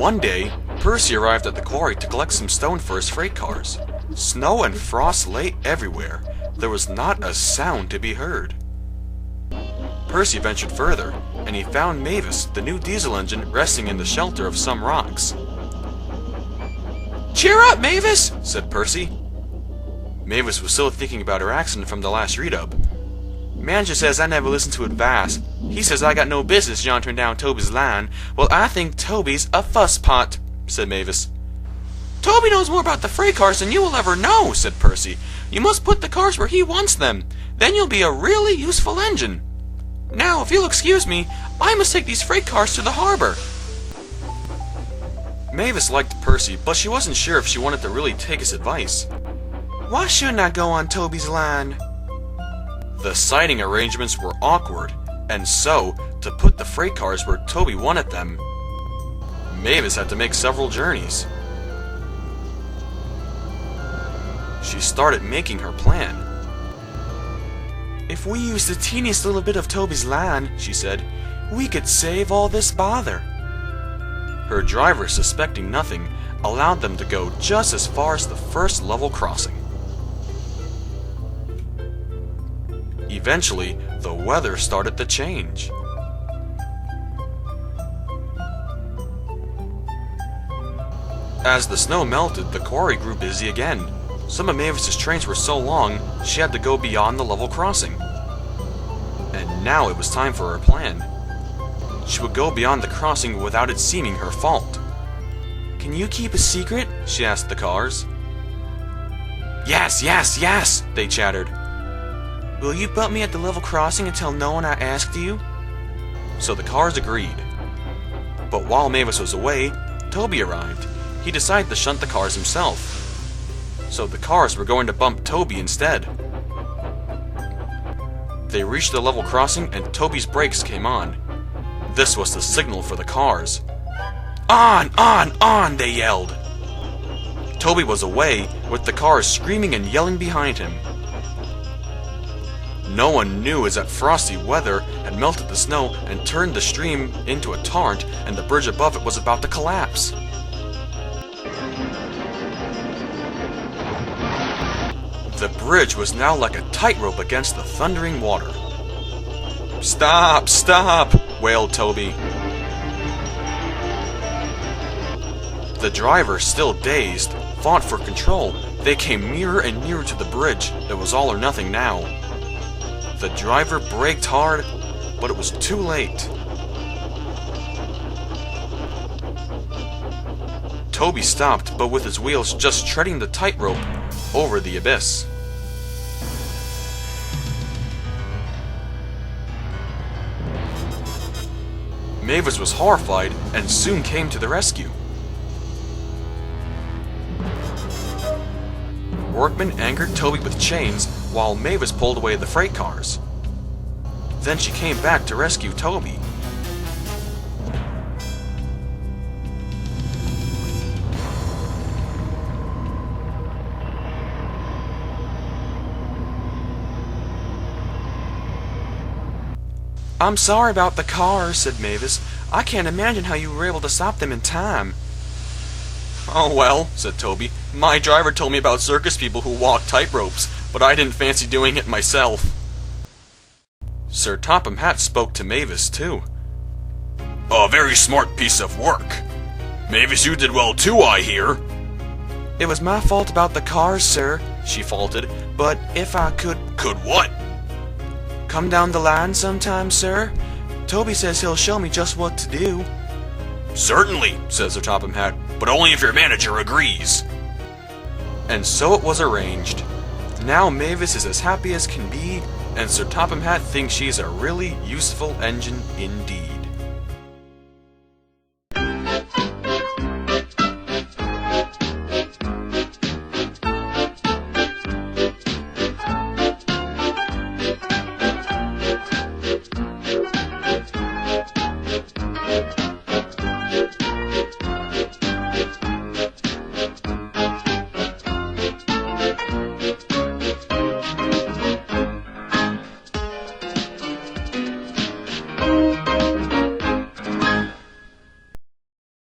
One day, Percy arrived at the quarry to collect some stone for his freight cars. Snow and frost lay everywhere. There was not a sound to be heard. Percy ventured further, and he found Mavis, the new diesel engine, resting in the shelter of some rocks. "Cheer up, Mavis," said Percy. Mavis was still thinking about her accident from the last redub. "Manager says I never listen to advice. He says I got no business yawning down Toby's line. Well, I think Toby's a fusspot," said Mavis. "Toby knows more about the freight cars than you will ever know," said Percy. "You must put the cars where he wants them. Then you'll be a really useful engine. Now, if you'll excuse me, I must take these freight cars to the harbor." Mavis liked Percy, but she wasn't sure if she wanted to really take his advice. "Why shouldn't I go on Toby's line?" The siding arrangements were awkward, and so, to put the freight cars where Toby wanted them, Mavis had to make several journeys. She started making her plan. "If we use the teeniest little bit of Toby's line," she said, "we could save all this bother." Her driver, suspecting nothing, allowed them to go just as far as the first level crossing. Eventually, the weather started to change. As the snow melted, the quarry grew busy again. Some of Mavis's trains were so long, she had to go beyond the level crossing. And now it was time for her plan. She would go beyond the crossing without it seeming her fault. "Can you keep a secret?" she asked the cars. "Yes, yes, yes," they chattered. "Will you bump me at the level crossing and tell no one I asked you?" So the cars agreed. But while Mavis was away, Toby arrived. He decided to shunt the cars himself. So the cars were going to bump Toby instead. They reached the level crossing and Toby's brakes came on. This was the signal for the cars. "On, on," they yelled. Toby was away, with the cars screaming and yelling behind him. No one knew as that frosty weather had melted the snow and turned the stream into a torrent, and the bridge above it was about to collapse. The bridge was now like a tightrope against the thundering water. "Stop, stop," wailed Toby. The driver, still dazed, fought for control. They came nearer and nearer to the bridge. It was all or nothing now. The driver braked hard, but it was too late. Toby stopped, but with his wheels just treading the tightrope over the abyss. Mavis was horrified and soon came to the rescue. Workmen anchored Toby with chains while Mavis pulled away the freight cars. Then she came back to rescue Toby. "I'm sorry about the cars," said Mavis. "I can't imagine how you were able to stop them in time." "Oh well," said Toby. "My driver told me about circus people who walk tightropes, but I didn't fancy doing it myself." Sir Topham Hatt spoke to Mavis, too. "A very smart piece of work. Mavis, you did well too, I hear." "It was my fault about the cars, sir," she faltered, "but if I could—" "Could what?" "Come down the line sometime, sir. Toby says he'll show me just what to do." "Certainly," says Sir Topham Hatt, "but only if your manager agrees." And so it was arranged. Now Mavis is as happy as can be, and Sir Topham Hatt thinks she's a really useful engine indeed.